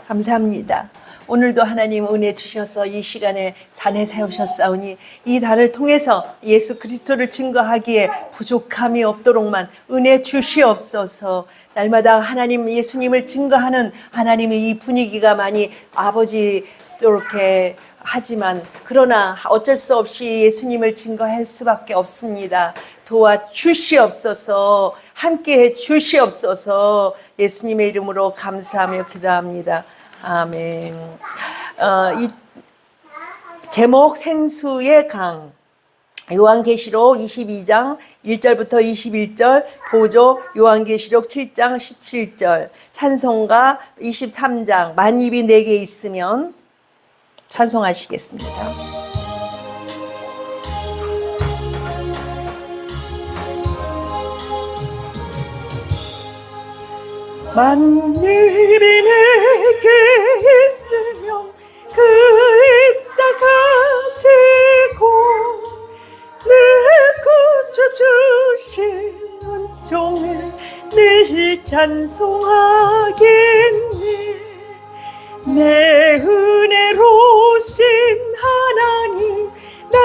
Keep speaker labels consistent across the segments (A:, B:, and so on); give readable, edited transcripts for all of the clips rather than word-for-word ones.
A: 감사합니다. 오늘도 하나님 은혜 주셔서 이 시간에 단에 세우셨사오니 이 단을 통해서 예수 그리스도를 증거하기에 부족함이 없도록만 은혜 주시옵소서. 날마다 하나님 예수님을 증거하는 하나님의 이 분위기가 많이 아버지 이렇게 하지만 그러나 어쩔 수 없이 예수님을 증거할 수밖에 없습니다. 도와주시옵소서. 함께해 주시옵소서. 예수님의 이름으로 감사하며 기도합니다. 아멘. 이 제목 생수의 강, 요한계시록 22장 1절부터 21절, 보조 요한계시록 7장 17절, 찬송가 23장 만입이 내게 있으면 찬송하시겠습니다. 만입이 내게 있으면 그 입 다 가지고 늘 구주 주신 은총을 늘 찬송하겠네. 내 은혜로우신 하나님 날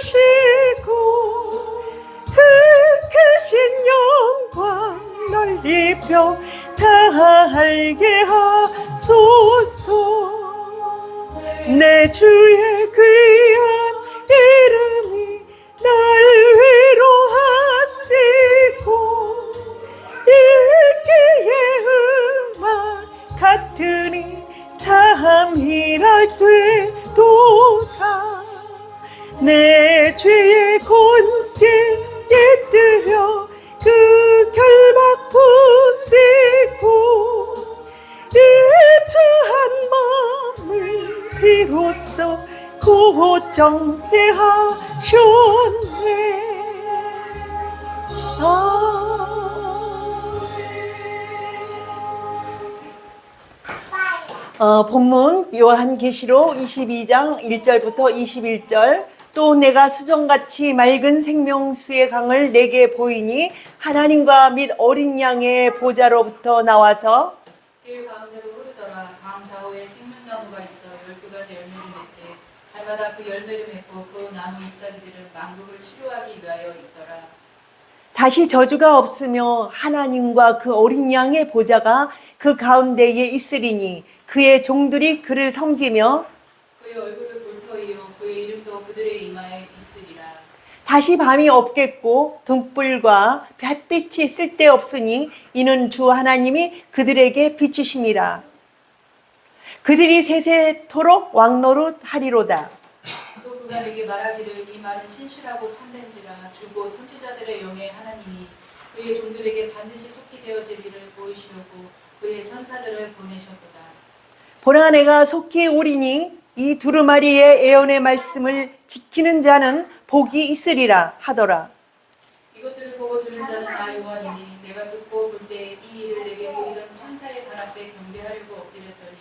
A: 도와주시고 그 크신 영광 넓혀 다 알게 하소서. 내 주의 귀한 이름이 날 위로하시고 읽기에 음악 같으니 참 일할 되도다. 내 죄의 권세 깃들여 그 결박 부시고 일주한 마음을 비로소 고정케 하셨네. 본문 요한계시록 22장 1절부터 21절. 또 내가 수정같이 맑은 생명수의 강을 내게 보이니 하나님과 및 어린 양의 보좌로부터 나와서
B: 길 가운데로 흐르더라. 강 좌우에 생명나무가 있어 12가지 열매를 맺되 달마다 그 열매를 맺고 그 나무 잎사귀들은 만국을 치료하기 위하여 있더라.
A: 다시 저주가 없으며 하나님과 그 어린 양의 보좌가 그 가운데에 있으리니 그의 종들이 그를 섬기며
B: 그의 얼굴을 볼 터이요 그의 이름도 그들의 이마에 있으리라.
A: 다시 밤이 없겠고 등불과 햇빛이 쓸데없으니 이는 주 하나님이 그들에게 비추심이라. 그들이 세세토록 왕노릇 하리로다.
B: 또 그가 내게 말하기를 이 말은 신실하고 참된지라. 주고 선지자들의 영의 하나님이 그의 종들에게 반드시 속히 되어지리를 보이시려고 그의 천사들을 보내셨도다.
A: 보라 내가 속히 오리니 이 두루마리의 예언의 말씀을 지키는 자는 복이 있으리라 하더라.
B: 이것들을 보고 들은 자는 나 요한이니 내가 듣고 볼 때 이 일을 내게 보이던 천사의 발 앞에 경배하려고 엎드렸더니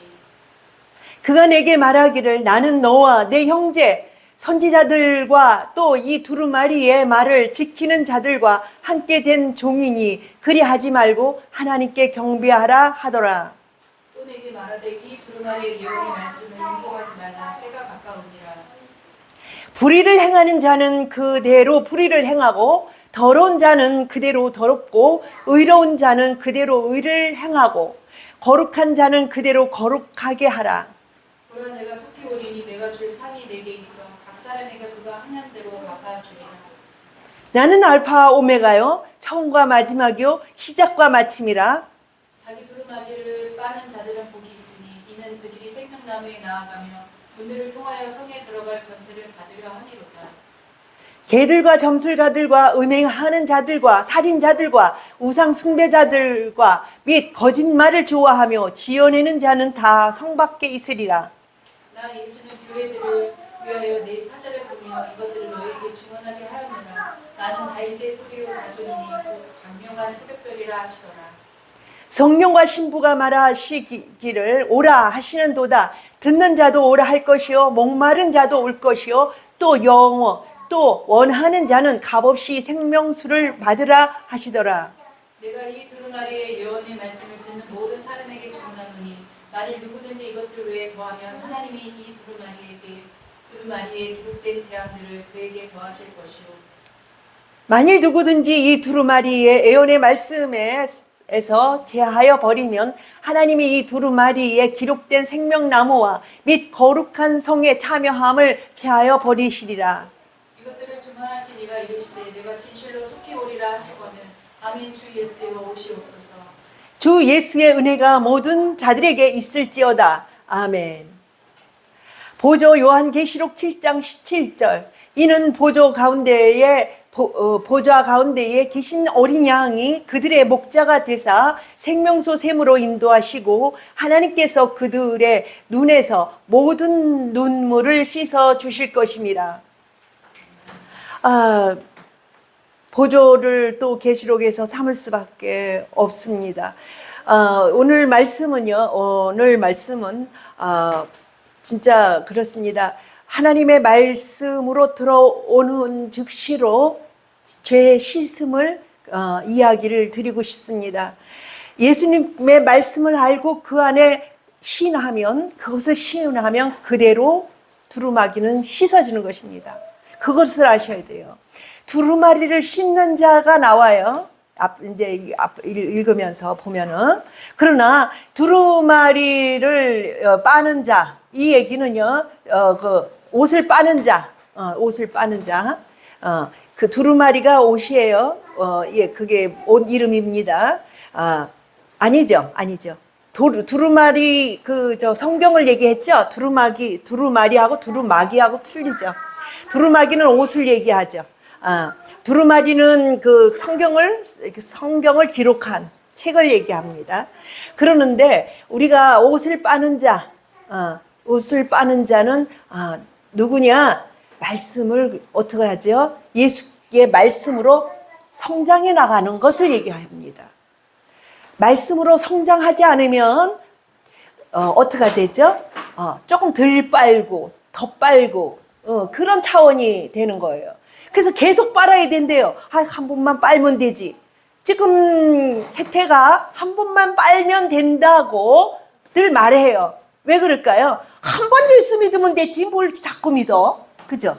A: 그가 내게 말하기를 나는 너와 내 형제 선지자들과 또 이 두루마리의 말을 지키는 자들과 함께 된 종이니 그리하지 말고 하나님께 경배하라 하더라.
B: 또 내게 말하되 이 두루마리의 예언의 말씀을 인포하지 말라. 때가 가까우니라.
A: 불의를 행하는 자는 그대로 불의를 행하고 더러운 자는 그대로 더럽고 의로운 자는 그대로 의를 행하고 거룩한 자는 그대로 거룩하게 하라.
B: 보라 내가 속히 오리니 내가 줄 상이 내게 있어 각 사람에게 그가 행한 대로 갚아주리라.
A: 나는 알파와 오메가요 처음과 마지막이요 시작과 마침이라.
B: 자기 두루마리를 빠는 자들은 복이 있으니 이는 그들이 생명나무에 나아가며 문들을 통하여 성에 들어갈 권세를 받으려 하니로다.
A: 개들과 점술가들과 음행하는 자들과 살인자들과 우상 숭배자들과 및 거짓말을 좋아하며 지어내는 자는 다 성 밖에 있으리라.
B: 나 예수는 교회들을 위하여 내 사절을 보내어 이것들을 너희에게 증언하게 하였노라. 나는 다윗의 뿌리요 자손이니 곧 광명한 새벽별이라 하시더라.
A: 성령과 신부가 말하시기를 오라 하시는도다. 듣는 자도 오라 할 것이요 목마른 자도 올 것이요 또 원하는 자는 값없이 생명수를 받으라 하시더라.
B: 내가 이 두루마리 두루마리의 예언의 말씀을 듣는 모든 사람에게 주문하노니 만일 누구든지 이것들 외에 더하면 하나님이 이 두루마리에 기록된 재앙들을 그에게 더하실 것이요
A: 만일 누구든지 이 두루마리의 예언의 말씀에서 제하여 버리면 하나님이 이 두루마리에 기록된 생명나무와 및 거룩한 성에 참여함을 제하여 버리시리라.
B: 이것들을 주문하신 이가 이르시되 내가 진실로 속히 오리라 하시거늘 아멘. 주 예수여 오시옵소서.
A: 주 예수의 은혜가 모든 자들에게 있을지어다. 아멘. 보조 요한계시록 7장 17절 이는 보좌 가운데에 계신 어린 양이 그들의 목자가 되사 생명수 샘으로 인도하시고 하나님께서 그들의 눈에서 모든 눈물을 씻어 주실 것입니다. 보조를 또 계시록에서 삼을 수밖에 없습니다. 오늘 말씀은 진짜 그렇습니다. 하나님의 말씀으로 들어오는 즉시로 죄의 씻음을 이야기를 드리고 싶습니다. 예수님의 말씀을 알고 그 안에 그것을 시인하면 그대로 두루마기는 씻어지는 것입니다. 그것을 아셔야 돼요. 두루마리를 씻는 자가 나와요. 이제 읽으면서 보면은. 그러나 두루마리를 빠는 자, 이 얘기는요, 옷을 빠는 자, 그 두루마리가 옷이에요. 예, 그게 옷 이름입니다. 아니죠. 두루마리, 성경을 얘기했죠? 두루마리하고 두루마기하고 틀리죠. 두루마기는 옷을 얘기하죠. 두루마리는 성경을 기록한 책을 얘기합니다. 그러는데, 우리가 옷을 빠는 자는, 누구냐? 말씀을 어떻게 하죠? 예수의 말씀으로 성장해 나가는 것을 얘기합니다. 말씀으로 성장하지 않으면 어떻게 되죠? 조금 덜 빨고 더 빨고 그런 차원이 되는 거예요. 그래서 계속 빨아야 된대요. 한 번만 빨면 되지. 지금 세태가 한 번만 빨면 된다고 늘 말해요. 왜 그럴까요? 한 번 예수 믿으면 됐지 뭘 자꾸 믿어. 그죠?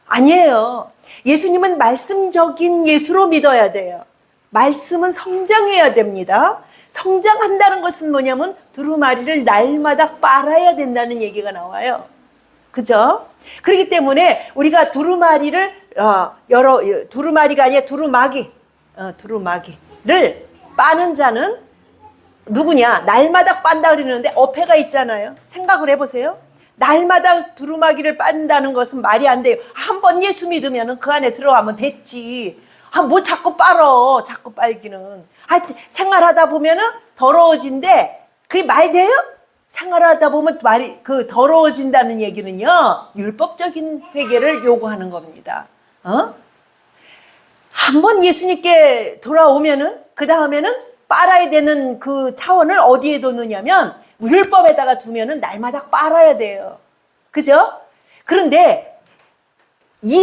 A: 아니에요. 예수님은 말씀적인 예수로 믿어야 돼요. 말씀은 성장해야 됩니다. 성장한다는 것은 뭐냐면 두루마리를 날마다 빨아야 된다는 얘기가 나와요. 그죠? 그렇기 때문에 우리가 두루마리가 아니라 두루마기를 빠는 자는 누구냐? 날마다 빤다 그러는데 어폐가 있잖아요. 생각을 해보세요. 날마다 두루마기를 빤다는 것은 말이 안 돼요. 한 번 예수 믿으면 그 안에 들어가면 됐지. 뭐 자꾸 빨어. 자꾸 빨기는. 생활하다 보면은 더러워진대. 그게 말 돼요? 생활하다 보면 더러워진다는 얘기는요, 율법적인 회개를 요구하는 겁니다. 한 번 예수님께 돌아오면은, 그 다음에는 빨아야 되는 그 차원을 어디에 두느냐면, 율법에다가 두면은 날마다 빨아야 돼요. 그죠? 그런데,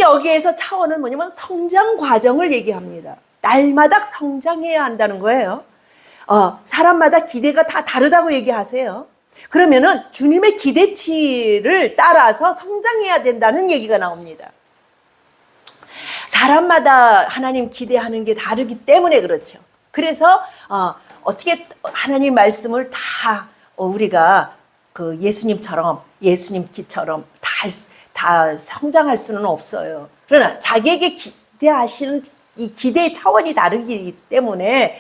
A: 여기에서 차원은 뭐냐면 성장 과정을 얘기합니다. 날마다 성장해야 한다는 거예요. 사람마다 기대가 다 다르다고 얘기하세요. 그러면은 주님의 기대치를 따라서 성장해야 된다는 얘기가 나옵니다. 사람마다 하나님 기대하는 게 다르기 때문에 그렇죠. 그래서 어떻게 하나님 말씀을 다 우리가 예수님처럼 다 성장할 수는 없어요. 그러나 자기에게 기대하시는 이 기대의 차원이 다르기 때문에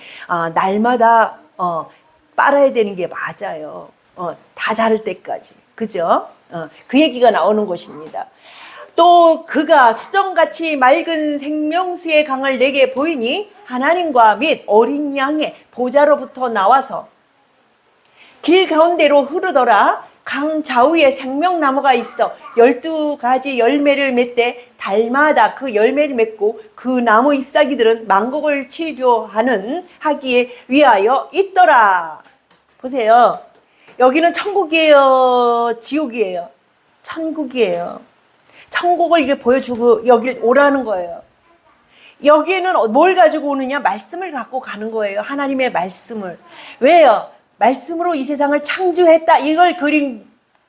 A: 날마다 빨아야 되는 게 맞아요. 다 자랄 때까지. 그죠? 그 얘기가 나오는 것입니다. 또 그가 수정같이 맑은 생명수의 강을 내게 보이니 하나님과 및 어린 양의 보좌로부터 나와서 길 가운데로 흐르더라. 강 좌우에 생명나무가 있어 12가지 열매를 맺되 달마다 그 열매를 맺고 그 나무 잎사귀들은 만국을 하기에 위하여 있더라. 보세요. 여기는 천국이에요? 지옥이에요? 천국이에요. 천국을 이게 보여주고 여길 오라는 거예요. 여기에는 뭘 가지고 오느냐? 말씀을 갖고 가는 거예요. 하나님의 말씀을. 왜요? 말씀으로 이 세상을 창조했다. 이걸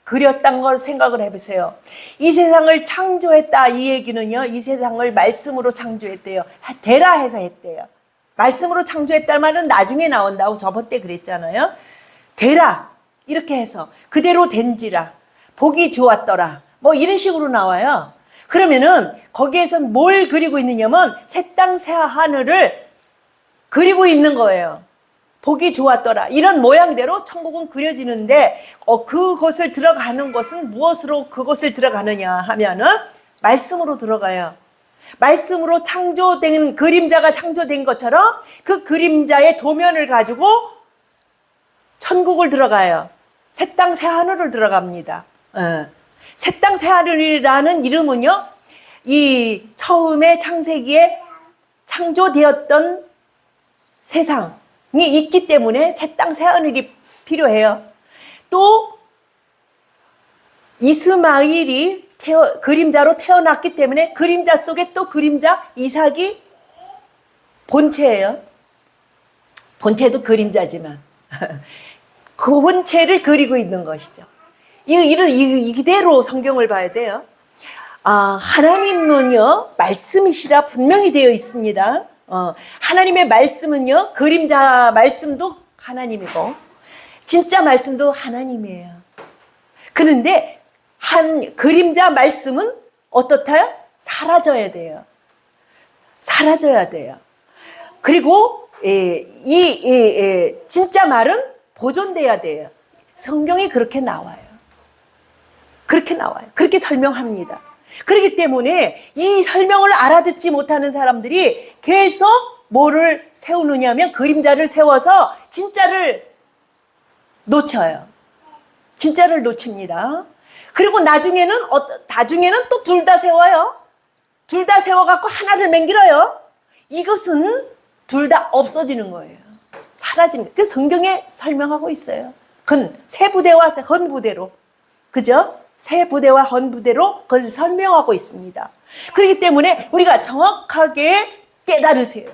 A: 그렸다는 걸 생각을 해보세요. 이 세상을 창조했다. 이 얘기는요. 이 세상을 말씀으로 창조했대요. 되라 해서 했대요. 말씀으로 창조했다는 말은 나중에 나온다고 저번 때 그랬잖아요. 되라. 이렇게 해서 그대로 된지라. 보기 좋았더라. 뭐 이런 식으로 나와요. 그러면은 거기에선 뭘 그리고 있느냐면 새 땅 새 하늘을 그리고 있는 거예요. 보기 좋았더라. 이런 모양대로 천국은 그려지는데 그곳을 들어가는 것은 무엇으로 그곳을 들어가느냐 하면은 말씀으로 들어가요. 말씀으로 창조된 그림자가 창조된 것처럼 그 그림자의 도면을 가지고 천국을 들어가요. 새 땅 새 하늘을 들어갑니다. 새 땅 새 하늘이라는 이름은요. 이 처음에 창세기에 창조되었던 세상이 있기 때문에 새 땅 새 하늘이 필요해요. 또 이스마일이 그림자로 태어났기 때문에 그림자 속에 또 그림자 이삭이 본체예요. 본체도 그림자지만 그 본체를 그리고 있는 것이죠. 이대로 성경을 봐야 돼요. 하나님은요, 말씀이시라 분명히 되어 있습니다. 하나님의 말씀은요, 그림자 말씀도 하나님이고, 진짜 말씀도 하나님이에요. 그런데, 그림자 말씀은 어떻다요? 사라져야 돼요. 사라져야 돼요. 그리고, 진짜 말은 보존돼야 돼요. 성경이 그렇게 나와요. 그렇게 나와요. 그렇게 설명합니다. 그렇기 때문에 이 설명을 알아듣지 못하는 사람들이 계속 뭐를 세우느냐면 그림자를 세워서 진짜를 놓쳐요. 진짜를 놓칩니다. 그리고 나중에는 또 둘 다 세워요. 둘 다 세워갖고 하나를 맹길어요. 이것은 둘 다 없어지는 거예요. 사라집니다. 그 성경에 설명하고 있어요. 새 부대와 헌 부대로. 그죠? 새 부대와 헌 부대로 그걸 설명하고 있습니다. 그렇기 때문에 우리가 정확하게 깨달으세요.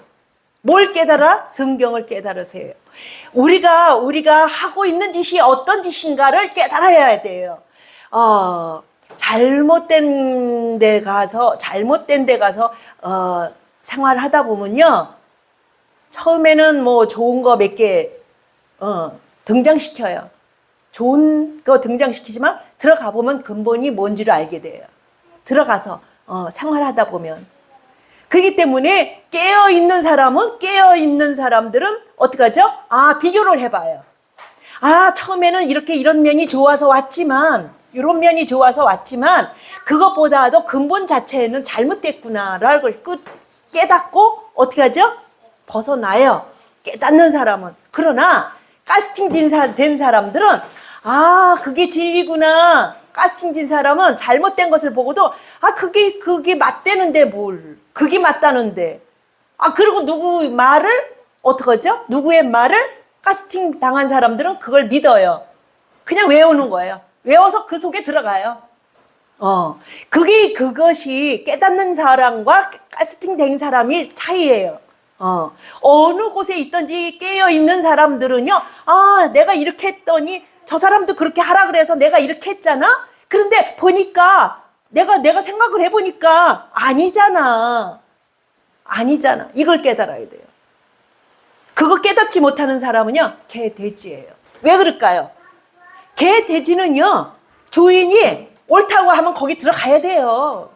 A: 뭘 깨달아? 성경을 깨달으세요. 우리가 하고 있는 짓이 어떤 짓인가를 깨달아야 돼요. 잘못된 데 가서 생활하다 보면요. 처음에는 뭐 좋은 거 몇 개 등장시켜요. 좋은 거 등장시키지만 들어가 보면 근본이 뭔지를 알게 돼요. 들어가서 생활하다 보면. 그렇기 때문에 깨어있는 사람들은 어떻게 하죠? 비교를 해봐요. 처음에는 이런 면이 좋아서 왔지만 이런 면이 좋아서 왔지만 그것보다도 근본 자체는 잘못됐구나라는 걸 깨닫고 어떻게 하죠? 벗어나요. 깨닫는 사람은. 그러나 카스팅 된 사람들은 그게 진리구나. 카스팅 된 사람은 잘못된 것을 보고도 그게 맞대는데 그게 맞다는데. 그리고 누구 말을 어떡하죠? 누구의 말을 카스팅 당한 사람들은 그걸 믿어요. 그냥 외우는 거예요. 외워서 그 속에 들어가요. 그것이 깨닫는 사람과 카스팅 된 사람이 차이예요. 어느 곳에 있든지 깨어있는 사람들은요, 내가 이렇게 했더니 저 사람도 그렇게 하라 그래서 내가 이렇게 했잖아? 그런데 보니까, 내가 생각을 해보니까 아니잖아. 이걸 깨달아야 돼요. 그거 깨닫지 못하는 사람은요, 개돼지예요. 왜 그럴까요? 개돼지는요, 주인이 옳다고 하면 거기 들어가야 돼요.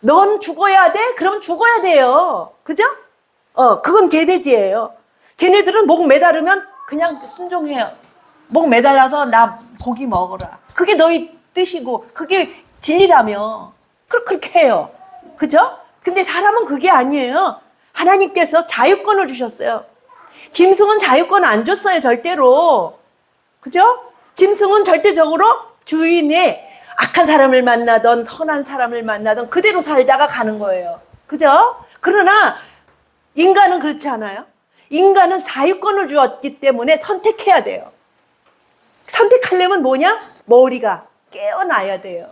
A: 넌 죽어야 돼? 그럼 죽어야 돼요. 그죠? 그건 개돼지예요. 걔네들은 목 매달으면 그냥 순종해요. 목 매달아서 나 고기 먹어라. 그게 너희 뜻이고 그게 진리라며. 그렇게 해요. 그죠? 근데 사람은 그게 아니에요. 하나님께서 자유권을 주셨어요. 짐승은 자유권 안 줬어요. 절대로. 그죠? 짐승은 절대적으로 주인의 악한 사람을 만나던 선한 사람을 만나던 그대로 살다가 가는 거예요. 그죠? 그러나 인간은 그렇지 않아요. 인간은 자유권을 주었기 때문에 선택해야 돼요. 선택하려면 뭐냐? 머리가 깨어나야 돼요.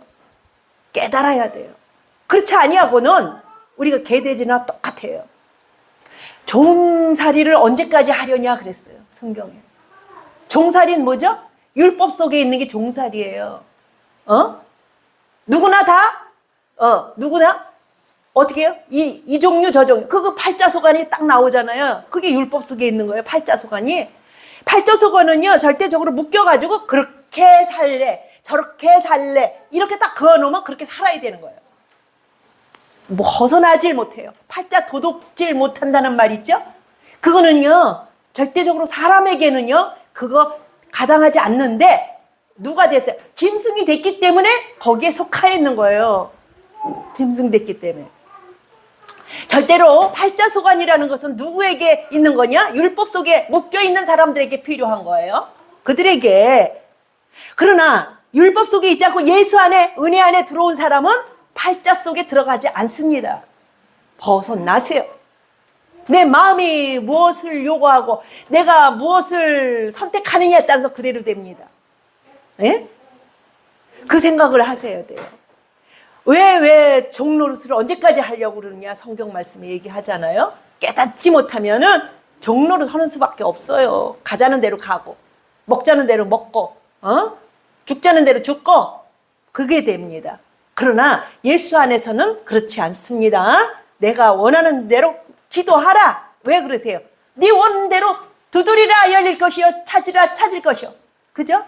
A: 깨달아야 돼요. 그렇지 아니하고는 우리가 개돼지나 똑같아요. 종살이를 언제까지 하려냐 그랬어요. 성경에. 종살이는 뭐죠? 율법 속에 있는 게 종살이에요. 누구나 다? 누구나? 어떻게 해요? 이 종류 저 종류. 그거 팔자소관이 딱 나오잖아요. 그게 율법 속에 있는 거예요. 팔자소관이. 팔자소관은요, 절대적으로 묶여가지고 그렇게 살래, 저렇게 살래, 이렇게 딱 그어놓으면 그렇게 살아야 되는 거예요. 뭐 벗어나질 못해요. 팔자 도둑질 못한다는 말 있죠? 그거는요, 절대적으로 사람에게는요, 그거 가당하지 않는데, 누가 됐어요? 짐승이 됐기 때문에 거기에 속해 있는 거예요. 짐승 됐기 때문에. 절대로 팔자소관이라는 것은 누구에게 있는 거냐? 율법 속에 묶여있는 사람들에게 필요한 거예요. 그들에게. 그러나 율법 속에 있지 않고 예수 안에, 은혜 안에 들어온 사람은 팔자 속에 들어가지 않습니다. 벗어나세요. 내 마음이 무엇을 요구하고 내가 무엇을 선택하느냐에 따라서 그대로 됩니다. 예? 그 생각을 하셔야 돼요. 왜 종노릇을 언제까지 하려고 그러느냐? 성경 말씀에 얘기하잖아요. 깨닫지 못하면은 종노릇 하는 수밖에 없어요. 가자는 대로 가고, 먹자는 대로 먹고, 죽자는 대로 죽고, 그게 됩니다. 그러나 예수 안에서는 그렇지 않습니다. 내가 원하는 대로 기도하라. 왜 그러세요? 네 원하는 대로 두드리라 열릴 것이요, 찾으라 찾을 것이요. 그죠?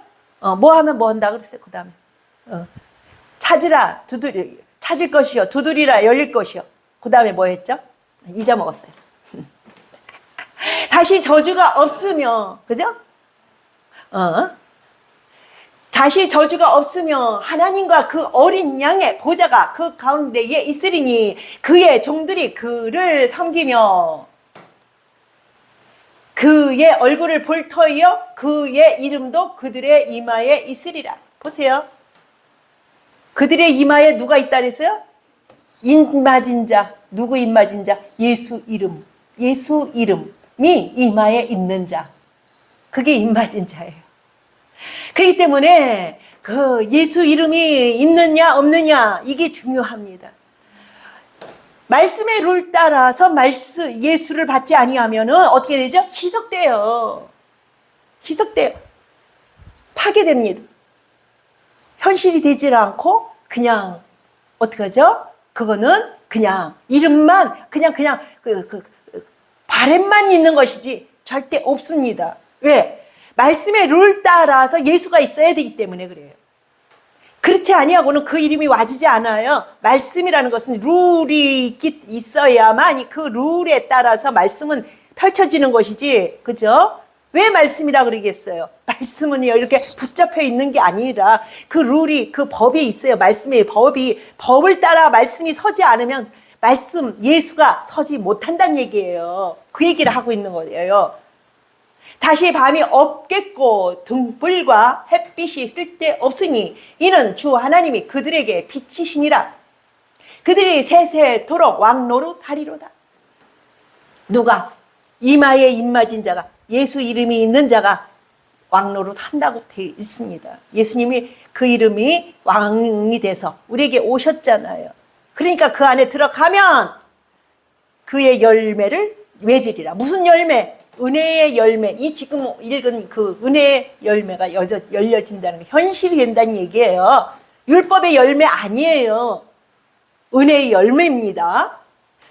A: 뭐 하면 뭐 한다 그랬어요. 그 다음에 찾으라 찾을 것이요, 두드리라 열릴 것이요. 그 다음에 뭐 했죠? 잊어먹었어요. 다시 저주가 없으며, 그죠? 다시 저주가 없으며 하나님과 그 어린 양의 보좌가 그 가운데에 있으리니 그의 종들이 그를 섬기며 그의 얼굴을 볼 터이요 그의 이름도 그들의 이마에 있으리라. 보세요. 그들의 이마에 누가 있다 그랬어요? 인맞은 자. 누구 인맞은 자? 예수 이름. 예수 이름이 이마에 있는 자. 그게 인맞은 자예요. 그렇기 때문에 그 예수 이름이 있느냐 없느냐 이게 중요합니다. 말씀의 룰 따라서 예수를 받지 아니하면은 어떻게 되죠? 희석돼요. 희석돼요. 파괴됩니다. 현실이 되질 않고 그냥 어떻게 하죠? 그거는 그냥 이름만 그냥 바램만 있는 것이지 절대 없습니다. 왜? 말씀의 룰 따라서 예수가 있어야 되기 때문에 그래요. 그렇지 아니하고는 그 이름이 와지지 않아요. 말씀이라는 것은 룰이 있어야만 그 룰에 따라서 말씀은 펼쳐지는 것이지, 그죠? 왜 말씀이라 그러겠어요? 말씀은요, 이렇게 붙잡혀 있는 게 아니라 그 룰이, 그 법이 있어요. 말씀의 법을 따라 말씀이 서지 않으면 예수가 서지 못한다는 얘기예요. 그 얘기를 하고 있는 거예요. 다시 밤이 없겠고 등불과 햇빛이 쓸데없으니 이는 주 하나님이 그들에게 빛이시니라. 그들이 세세토록 왕노릇하리로다. 누가? 이마에 입맞은 자가, 예수 이름이 있는 자가 왕노릇한다고 되어 있습니다. 예수님이 그 이름이 왕이 돼서 우리에게 오셨잖아요. 그러니까 그 안에 들어가면 그의 열매를 맺으리라. 무슨 열매? 은혜의 열매. 이 지금 읽은 그 은혜의 열매가 열려진다는 게 현실이 된다는 얘기예요. 율법의 열매 아니에요. 은혜의 열매입니다.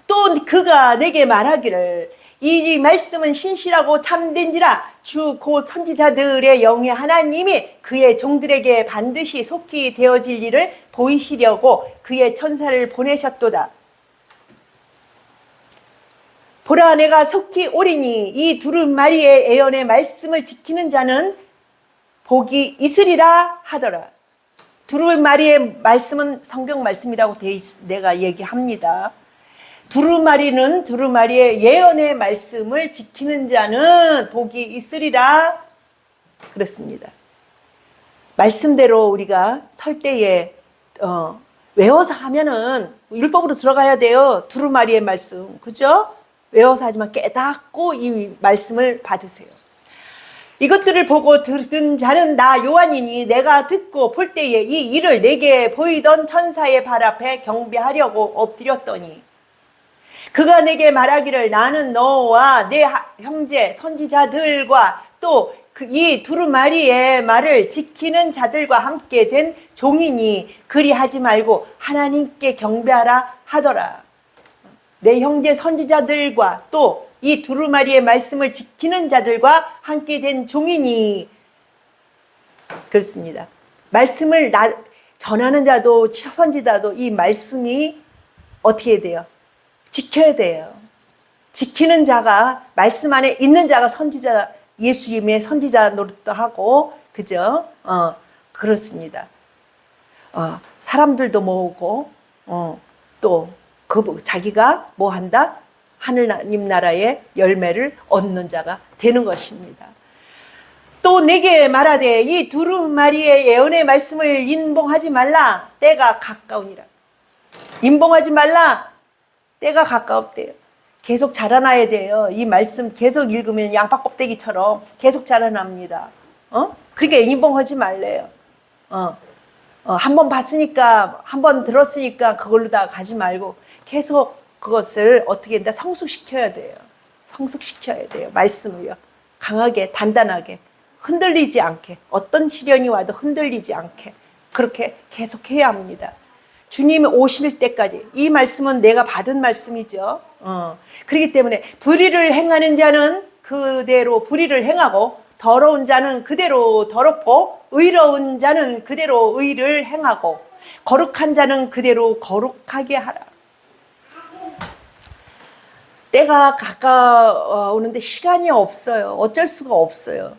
A: 또 그가 내게 말하기를 이 말씀은 신실하고 참된지라 주 곧 선지자들의 영의 하나님이 그의 종들에게 반드시 속히 되어질 일을 보이시려고 그의 천사를 보내셨도다. 보라, 내가 속히 오리니 이 두루마리의 예언의 말씀을 지키는 자는 복이 있으리라 하더라. 두루마리의 말씀은 성경 말씀이라고 내가 얘기합니다. 두루마리의 예언의 말씀을 지키는 자는 복이 있으리라 그렇습니다. 말씀대로 우리가 설 때에 외워서 하면은 율법으로 들어가야 돼요. 두루마리의 말씀, 그죠? 외워서 하지만 깨닫고 이 말씀을 받으세요. 이것들을 보고 들은 자는 나 요한이니 내가 듣고 볼 때에 이 일을 내게 보이던 천사의 발 앞에 경배하려고 엎드렸더니 그가 내게 말하기를 나는 너와 내 형제 선지자들과 또 이 두루마리의 말을 지키는 자들과 함께 된 종이니 그리하지 말고 하나님께 경배하라 하더라. 내 형제 선지자들과 또 이 두루마리의 말씀을 지키는 자들과 함께 된 종이니 그렇습니다. 말씀을 전하는 자도 선지자도 이 말씀이 어떻게 돼요? 지켜야 돼요. 지키는 자가 말씀 안에 있는 자가 선지자 예수님의 선지자 노릇도 하고 그죠? 그렇습니다. 사람들도 모으고 또 자기가 뭐 한다? 하느님 나라의 열매를 얻는 자가 되는 것입니다. 또 내게 말하되 이 두루마리의 예언의 말씀을 인봉하지 말라 때가 가까우니라. 인봉하지 말라 때가 가까웠대요. 계속 자라나야 돼요. 이 말씀 계속 읽으면 양파 껍데기처럼 계속 자라납니다. 그러니까 인봉하지 말래요. 한 번 봤으니까 한 번 들었으니까 그걸로 다 가지 말고 계속 그것을 어떻게 한다? 성숙시켜야 돼요. 성숙시켜야 돼요. 말씀을요. 강하게 단단하게 흔들리지 않게 어떤 시련이 와도 흔들리지 않게 그렇게 계속해야 합니다. 주님이 오실 때까지 이 말씀은 내가 받은 말씀이죠. 그렇기 때문에 불의를 행하는 자는 그대로 불의를 행하고 더러운 자는 그대로 더럽고 의로운 자는 그대로 의를 행하고 거룩한 자는 그대로 거룩하게 하라. 때가 가까워오는데 시간이 없어요. 어쩔 수가 없어요.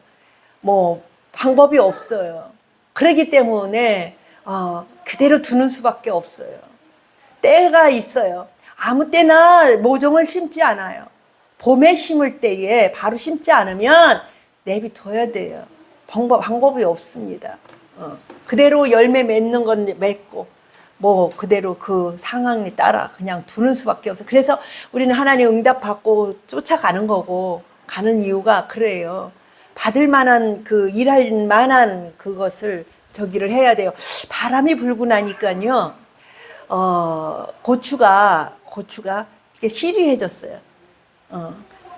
A: 뭐 방법이 없어요. 그렇기 때문에 그대로 두는 수밖에 없어요. 때가 있어요. 아무 때나 모종을 심지 않아요. 봄에 심을 때에 바로 심지 않으면 내비둬야 돼요. 방법이 없습니다. 그대로 열매 맺는 건 맺고 뭐 그대로 그 상황에 따라 그냥 두는 수밖에 없어요. 그래서 우리는 하나님 응답받고 쫓아가는 거고 가는 이유가 그래요. 받을 만한 일할 만한 그것을 저기를 해야 돼요. 바람이 불고 나니까요. 고추가 이렇게 시리해졌어요.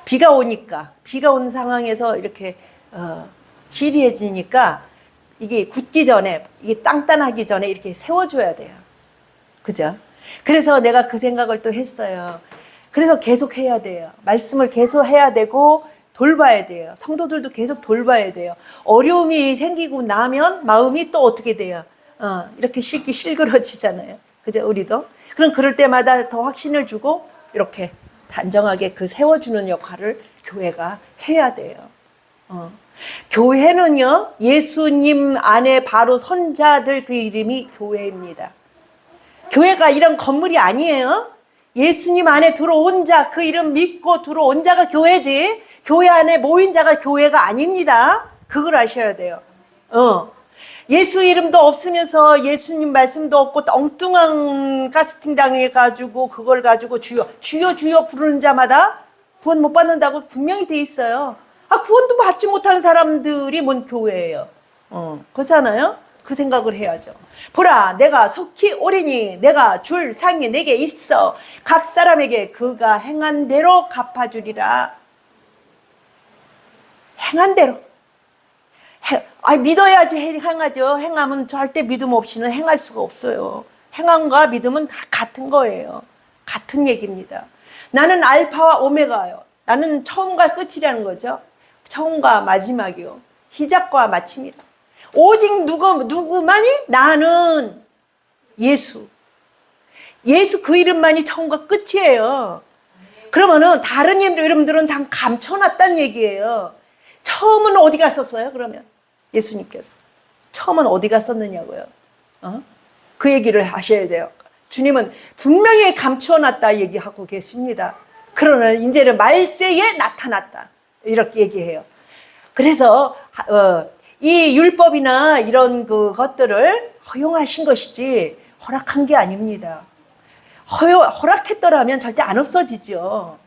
A: 비가 온 상황에서 이렇게 시리해지니까 이게 굳기 전에 이게 땅단하기 전에 이렇게 세워줘야 돼요. 그죠? 그래서 내가 그 생각을 또 했어요. 그래서 계속 해야 돼요. 말씀을 계속 해야 되고 돌봐야 돼요. 성도들도 계속 돌봐야 돼요. 어려움이 생기고 나면 마음이 또 어떻게 돼요? 이렇게 실그러지잖아요. 그죠? 우리도. 그럼 그럴 때마다 더 확신을 주고 이렇게 단정하게 세워주는 역할을 교회가 해야 돼요. 교회는요, 예수님 안에 바로 선자들 그 이름이 교회입니다. 교회가 이런 건물이 아니에요. 예수님 안에 들어온 자, 그 이름 믿고 들어온 자가 교회지, 교회 안에 모인 자가 교회가 아닙니다. 그걸 아셔야 돼요. 예수 이름도 없으면서 예수님 말씀도 없고 엉뚱한 카스팅 당해가지고 그걸 가지고 주여 부르는 자마다 구원 못 받는다고 분명히 돼 있어요. 구원도 받지 못하는 사람들이 뭔 교회예요. 그렇잖아요. 그 생각을 해야죠. 보라, 내가 속히 오리니 내가 줄 상이 내게 있어 각 사람에게 그가 행한 대로 갚아주리라. 행한 대로. 믿어야지 행하죠. 행하면 절대 믿음 없이는 행할 수가 없어요. 행함과 믿음은 다 같은 거예요. 같은 얘기입니다. 나는 알파와 오메가요. 나는 처음과 끝이라는 거죠. 처음과 마지막이요. 시작과 마침이라. 오직 누구만이? 나는 예수. 예수 그 이름만이 처음과 끝이에요. 그러면은 다른 이름들은 다 감춰놨다는 얘기예요. 처음은 어디 갔었어요? 그러면 예수님께서 처음은 어디 갔었느냐고요. 그 얘기를 하셔야 돼요. 주님은 분명히 감춰놨다 얘기하고 계십니다. 그러나 이제는 말세에 나타났다 이렇게 얘기해요. 그래서 이 율법이나 이런 것들을 허용하신 것이지 허락한 게 아닙니다. 허락했더라면 절대 안 없어지죠.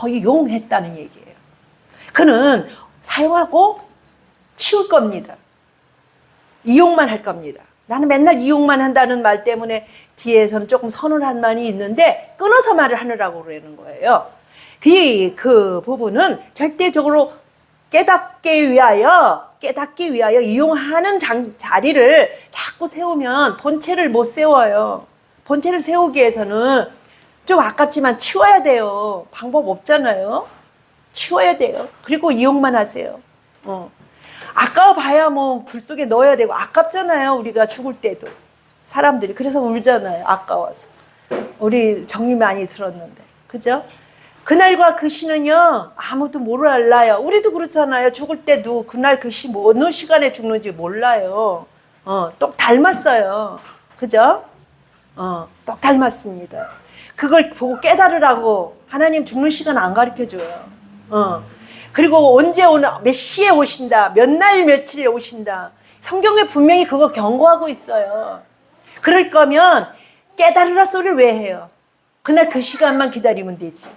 A: 허용했다는 얘기예요. 그는 사용하고 치울 겁니다. 이용만 할 겁니다. 나는 맨날 이용만 한다는 말 때문에 뒤에서는 조금 서운한 말이 있는데 끊어서 말을 하느라고 그러는 거예요. 그 부분은 절대적으로 깨닫기 위하여 이용하는 자리를 자꾸 세우면 본체를 못 세워요. 본체를 세우기 위해서는 좀 아깝지만 치워야 돼요. 방법 없잖아요. 치워야 돼요. 그리고 이용만 하세요. 아까워봐야 뭐 불 속에 넣어야 되고 아깝잖아요. 우리가 죽을 때도 사람들이 그래서 울잖아요. 아까워서. 우리 정리 많이 들었는데 그죠? 그날과 그 시는요 아무도 몰라요. 우리도 그렇잖아요. 죽을 때도 그날 그 시 어느 시간에 죽는지 몰라요. 똑 닮았어요. 그죠? 똑 닮았습니다. 그걸 보고 깨달으라고 하나님 죽는 시간 안 가르쳐줘요. 그리고 언제 오나 몇 시에 오신다, 몇 날 며칠에 오신다. 성경에 분명히 그거 경고하고 있어요. 그럴 거면 깨달으라 소리를 왜 해요? 그날 그 시간만 기다리면 되지.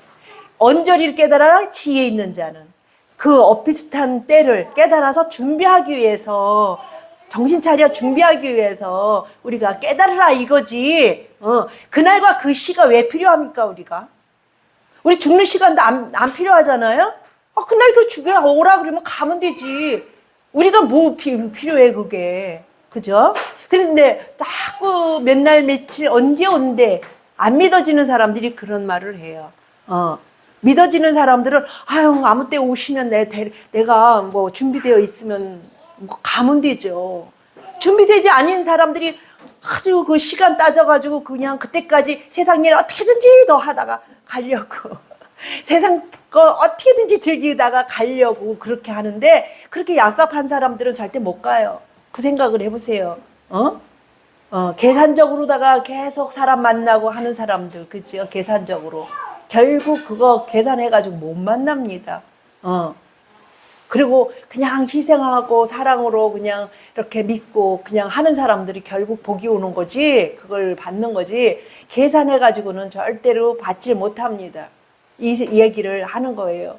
A: 언저리를 깨달아라 지혜 있는 자는. 그 엇비슷한 때를 깨달아서 준비하기 위해서, 정신 차려 준비하기 위해서 우리가 깨달으라 이거지. 그날과 그 시가 왜 필요합니까 우리가? 우리 죽는 시간도 안 필요하잖아요? 그날 그 죽여 오라 그러면 가면 되지. 우리가 뭐 필요해 그게. 그죠? 그런데 딱 그 몇 날 며칠 언제 온대 안 믿어지는 사람들이 그런 말을 해요. 믿어지는 사람들은 아유 아무 때 오시면 내가 뭐 준비되어 있으면 뭐 가면 되죠. 준비되지 않은 사람들이 아주 그 시간 따져가지고 그냥 그때까지 세상 일 어떻게든지 더 하다가 가려고 세상 거 어떻게든지 즐기다가 가려고 그렇게 하는데 그렇게 얍삽한 사람들은 절대 못 가요. 그 생각을 해보세요. 계산적으로다가 계속 사람 만나고 하는 사람들, 그죠? 계산적으로. 결국 그거 계산해가지고 못 만납니다. 그리고 그냥 희생하고 사랑으로 그냥 이렇게 믿고 그냥 하는 사람들이 결국 복이 오는 거지, 그걸 받는 거지, 계산해가지고는 절대로 받지 못합니다. 이 얘기를 하는 거예요.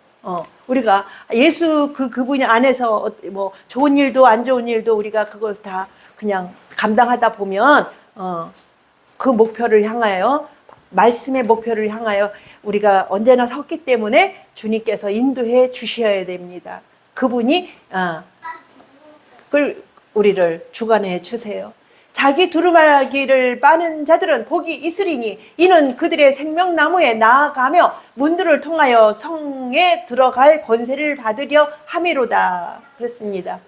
A: 우리가 예수 그분 안에서 뭐 좋은 일도 안 좋은 일도 우리가 그걸 다 그냥 감당하다 보면 그 목표를 향하여, 말씀의 목표를 향하여 우리가 언제나 섰기 때문에 주님께서 인도해 주셔야 됩니다. 그분이 우리를 주관해 주세요. 자기 두루마기를 빠는 자들은 복이 있으리니 이는 그들의 생명나무에 나아가며 문들을 통하여 성에 들어갈 권세를 받으려 함이로다. 그렇습니다.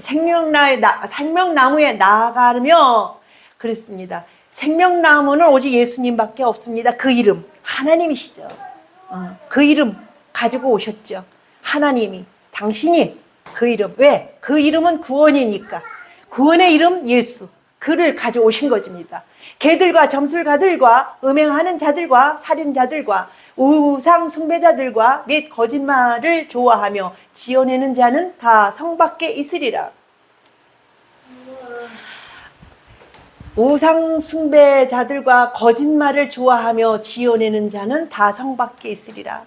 A: 생명나무에 나아가며 그랬습니다. 생명나무는 오직 예수님밖에 없습니다. 그 이름 하나님이시죠. 그 이름 가지고 오셨죠. 하나님이, 당신이 그 이름. 왜? 그 이름은 구원이니까. 구원의 이름 예수. 그를 가져오신 것입니다. 개들과 점술가들과 음행하는 자들과 살인자들과 우상 숭배자들과 및 거짓말을 좋아하며 지어내는 자는 다 성 밖에 있으리라. 우상 숭배자들과 거짓말을 좋아하며 지어내는 자는 다 성 밖에 있으리라.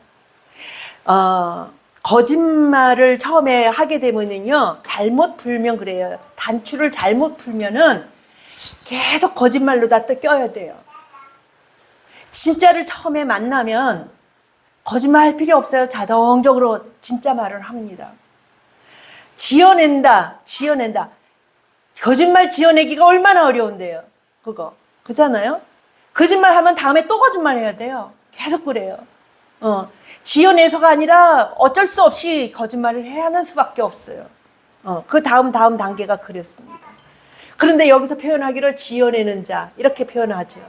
A: 거짓말을 처음에 하게 되면은요, 잘못 풀면 그래요. 단추를 잘못 풀면은 계속 거짓말로 다 껴야 돼요. 진짜를 처음에 만나면 거짓말 할 필요 없어요. 자동적으로 진짜 말을 합니다. 지어낸다. 거짓말 지어내기가 얼마나 어려운데요. 그잖아요. 거짓말 하면 다음에 또 거짓말 해야 돼요. 계속 그래요. 지어내서가 아니라 어쩔 수 없이 거짓말을 해야 하는 수밖에 없어요. 그 다음 단계가 그랬습니다. 그런데 여기서 표현하기를 지어내는 자 이렇게 표현하죠.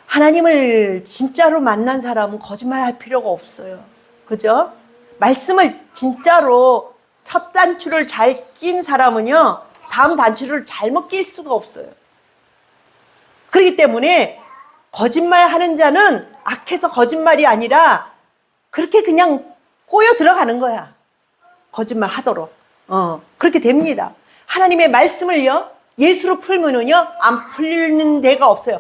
A: 하나님을 진짜로 만난 사람은 거짓말 할 필요가 없어요. 그죠? 말씀을 진짜로 첫 단추를 잘 낀 사람은요, 다음 단추를 잘못 낄 수가 없어요. 그렇기 때문에 거짓말 하는 자는 악해서 거짓말이 아니라 그렇게 그냥 꼬여 들어가는 거야. 거짓말 하도록. 그렇게 됩니다. 하나님의 말씀을요, 예수로 풀면은요, 안 풀리는 데가 없어요.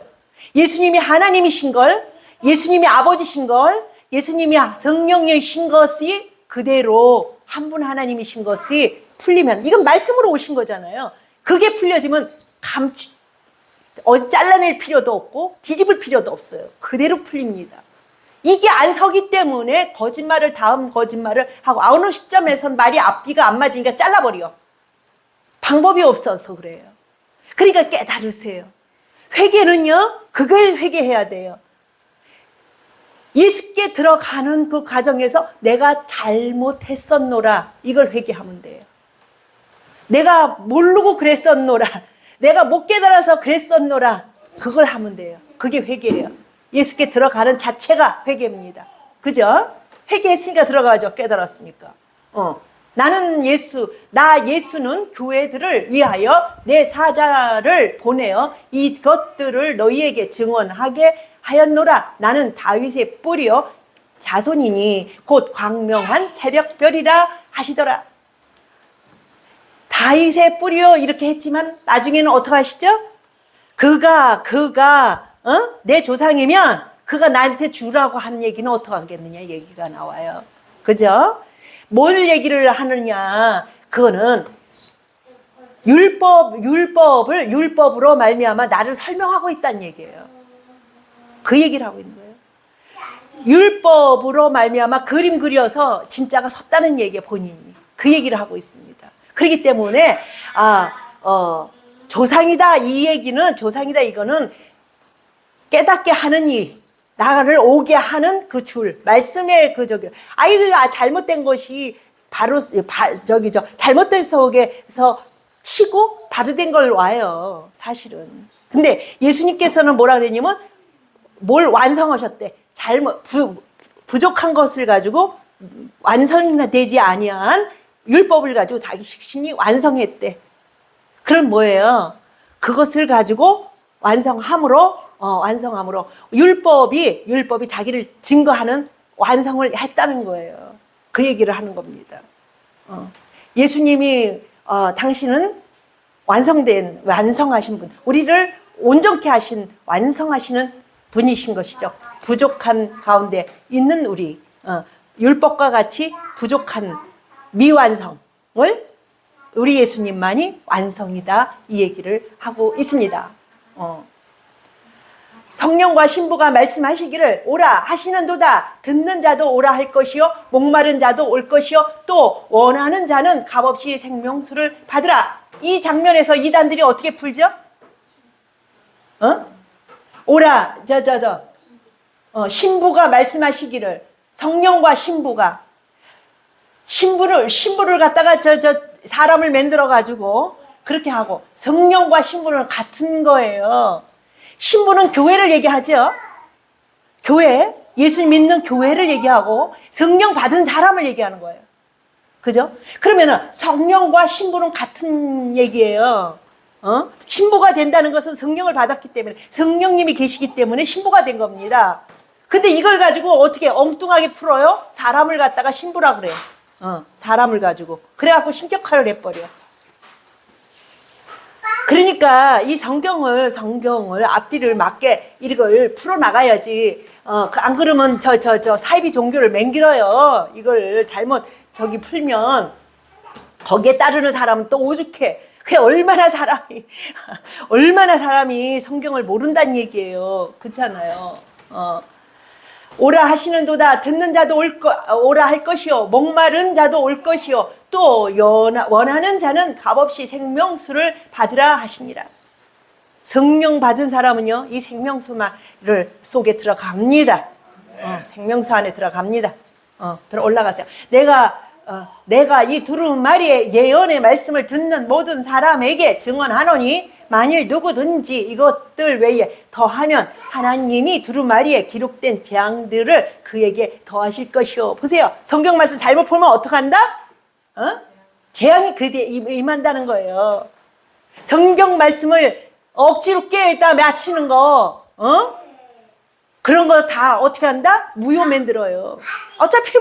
A: 예수님이 하나님이신 걸, 예수님이 아버지신 걸, 예수님이 성령이신 것이 그대로 한 분 하나님이신 것이 풀리면, 이건 말씀으로 오신 거잖아요. 그게 풀려지면 잘라낼 필요도 없고 뒤집을 필요도 없어요. 그대로 풀립니다. 이게 안 서기 때문에 거짓말을 다음 거짓말을 하고 어느 시점에선 말이 앞뒤가 안 맞으니까 잘라버려. 방법이 없어서 그래요. 그러니까 깨달으세요. 회개는요, 그걸 회개해야 돼요. 예수께 들어가는 그 과정에서 내가 잘못했었노라, 이걸 회개하면 돼요. 내가 모르고 그랬었노라, 내가 못 깨달아서 그랬었노라, 그걸 하면 돼요. 그게 회개예요. 예수께 들어가는 자체가 회개입니다. 그죠? 회개했으니까 들어가죠. 깨달았으니까. 나는 예수는 교회들을 위하여 내 사자를 보내어 이것들을 너희에게 증언하게 하였노라. 나는 다윗의 뿌리요 자손이니 곧 광명한 새벽별이라 하시더라. 다윗의 뿌리요 이렇게 했지만 나중에는 어떻게 하시죠? 그가 내 조상이면 그가 나한테 주라고 한 얘기는 어떻게 하겠느냐 얘기가 나와요. 그죠? 뭘 얘기를 하느냐? 그거는 율법으로 말미암아 나를 설명하고 있다는 얘기예요. 그 얘기를 하고 있는 거예요. 율법으로 말미암아 그림 그려서 진짜가 섰다는 얘기예요. 본인이 그 얘기를 하고 있습니다. 그렇기 때문에 조상이다 이 얘기는 조상이다 이거는 깨닫게 하는 이 나를 오게 하는 그 줄 말씀의 그 잘못된 것이 바로 잘못된 속에서 치고 바로 된 걸 와요. 사실은. 근데 예수님께서는 뭐라 그랬냐면 뭘 완성하셨대. 부족한 것을 가지고 완성되지 아니한 율법을 가지고 당신이 완성했대. 그럼 뭐예요? 그것을 가지고 완성함으로 율법이 자기를 증거하는 완성을 했다는 거예요. 그 얘기를 하는 겁니다. 예수님이 당신은 완성하신 분, 우리를 온전케 하신 완성하시는 분이신 것이죠. 부족한 가운데 있는 우리 율법과 같이 부족한 미완성을 우리 예수님만이 완성이다 이 얘기를 하고 있습니다. 성령과 신부가 말씀하시기를 오라 하시는도다. 듣는 자도 오라 할 것이요 목마른 자도 올 것이요 또 원하는 자는 값없이 생명수를 받으라. 이 장면에서 이단들이 어떻게 풀죠? 오라 신부가 말씀하시기를 성령과 신부를 갖다가 사람을 만들어 가지고 그렇게 하고 성령과 신부는 같은 거예요. 신부는 교회를 얘기하죠. 교회, 예수 믿는 교회를 얘기하고 성령 받은 사람을 얘기하는 거예요. 그죠? 그러면은 성령과 신부는 같은 얘기예요. 신부가 된다는 것은 성령을 받았기 때문에 성령님이 계시기 때문에 신부가 된 겁니다. 근데 이걸 가지고 어떻게 엉뚱하게 풀어요? 사람을 갖다가 신부라 그래요. 사람을 가지고 그래갖고 신격화를 해버려. 그러니까 이 성경을 앞뒤를 맞게 이걸 풀어나가야지. 안 그러면 사이비 종교를 맹길어요. 이걸 잘못 풀면 거기에 따르는 사람은 또 오죽해. 그게 얼마나 사람이 성경을 모른다는 얘기예요. 그렇잖아요. 오라 하시는도다. 듣는 자도 오라 할 것이요 목마른 자도 올 것이요 또 원하는 자는 값없이 생명수를 받으라 하시니라. 성령 받은 사람은요 이 생명수를 속에 들어갑니다. 생명수 안에 들어갑니다. 올라가세요. 내가 이 두루마리의 예언의 말씀을 듣는 모든 사람에게 증언하노니 만일 누구든지 이것들 외에 더하면 하나님이 두루마리에 기록된 재앙들을 그에게 더하실 것이요. 보세요. 성경 말씀 잘못 보면 어떡한다? 재앙이 그대에 임한다는 거예요. 성경 말씀을 억지로 깨어있다 맞히는 거, 그런 거 다 어떻게 한다? 무효 만들어요. 어차피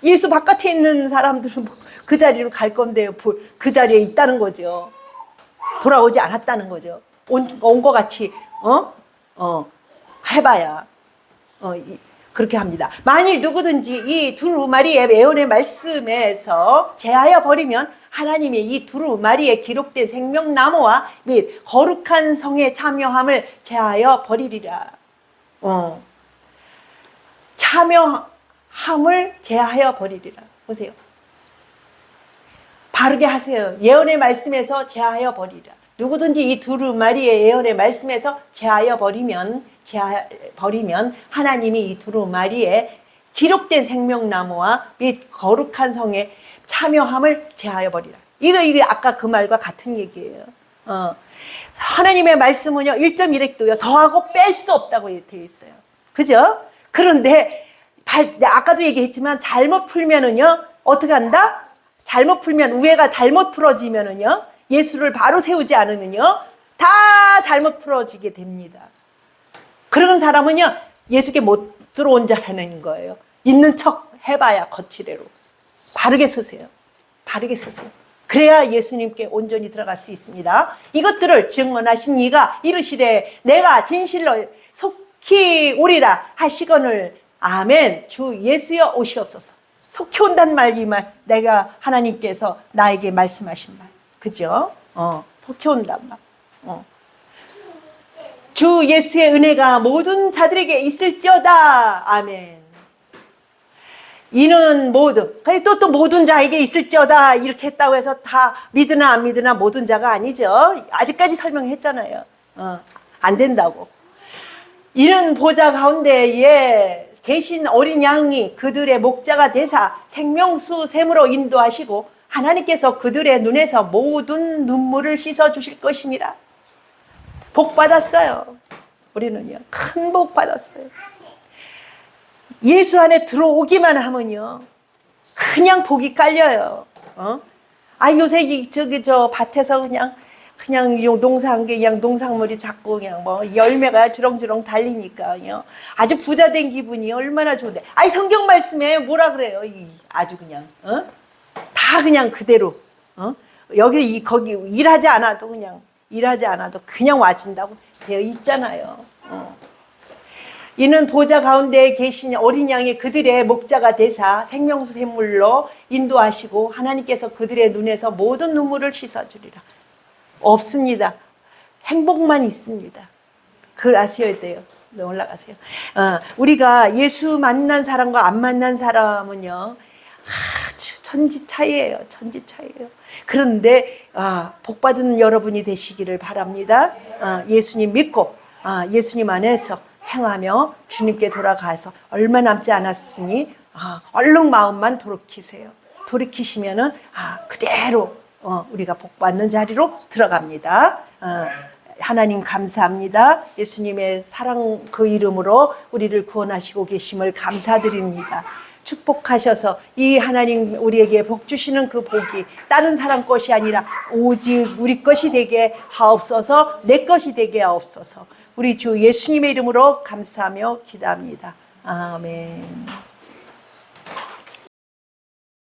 A: 예수 바깥에 있는 사람들은 그 자리로 갈 건데요. 그 자리에 있다는 거죠. 돌아오지 않았다는 거죠. 온 거 같이, 해봐야, 그렇게 합니다. 만일 누구든지 이 두루마리의 예언의 말씀에서 제하여 버리면 하나님의 이 두루마리에 기록된 생명나무와 및 거룩한 성에 참여함을 제하여 버리리라. 참여함을 제하여 버리리라. 보세요. 바르게 하세요. 예언의 말씀에서 제하여 버리라. 누구든지 이 두루마리의 예언의 말씀에서 제하여 버리면 하나님이 이 두루마리에 기록된 생명나무와 및 거룩한 성에 참여함을 제하여 버리라. 이게 아까 그 말과 같은 얘기예요. 하나님의 말씀은요, 1.1획도요, 더하고 뺄 수 없다고 되어 있어요. 그죠? 그런데, 아까도 얘기했지만, 잘못 풀면은요, 어떻게 한다? 잘못 풀면, 우애가 잘못 풀어지면은요, 예수를 바로 세우지 않으면요, 다 잘못 풀어지게 됩니다. 그런 사람은요, 예수께 못 들어온 자라는 거예요. 있는 척 해봐야 거치대로. 바르게 쓰세요. 바르게 쓰세요. 그래야 예수님께 온전히 들어갈 수 있습니다. 이것들을 증언하신 이가 이르시되 내가 진실로 속히 오리라 하시거늘. 아멘. 주 예수여 오시옵소서. 속히 온단 말, 이 말 내가 하나님께서 나에게 말씀하신 말. 그죠? 속히 온단 말. 주 예수의 은혜가 모든 자들에게 있을지어다. 아멘. 이는 모든, 또 모든 자에게 있을지어다 이렇게 했다고 해서 다 믿으나 안 믿으나 모든 자가 아니죠. 아직까지 설명했잖아요. 안 된다고. 이는 보좌 가운데에 계신 어린 양이 그들의 목자가 되사 생명수 샘으로 인도하시고 하나님께서 그들의 눈에서 모든 눈물을 씻어 주실 것입니다. 복 받았어요. 우리는요, 큰 복 받았어요. 예수 안에 들어오기만 하면요, 그냥 복이 깔려요. 요새 저 밭에서 그냥 농사한 게 그냥 농작물이 자꾸 그냥 열매가 주렁주렁 달리니까요. 아주 부자 된 기분이 얼마나 좋은데. 성경 말씀에 뭐라 그래요? 아주 그냥, 다 그냥 그대로, 거기 일하지 않아도 그냥 와진다고 되어 있잖아요. 이는 보좌 가운데 계신 어린 양이 그들의 목자가 되사 생명수 샘물로 인도하시고 하나님께서 그들의 눈에서 모든 눈물을 씻어주리라. 없습니다. 행복만 있습니다. 그걸 아셔야 돼요. 올라가세요. 우리가 예수 만난 사람과 안 만난 사람은요, 아주 천지차이예요. 천지차이예요. 그런데 복받은 여러분이 되시기를 바랍니다. 예수님 믿고 예수님 안에서 행하며 주님께 돌아가서 얼마 남지 않았으니 얼른 마음만 돌이키세요. 돌이키시면은 그대로 우리가 복받는 자리로 들어갑니다. 하나님 감사합니다. 예수님의 사랑 그 이름으로 우리를 구원하시고 계심을 감사드립니다. 축복하셔서 이 하나님 우리에게 복 주시는 그 복이 다른 사람 것이 아니라 오직 우리 것이 되게 하옵소서. 내 것이 되게 하옵소서. 우리 주 예수님의 이름으로 감사하며 기도합니다. 아멘.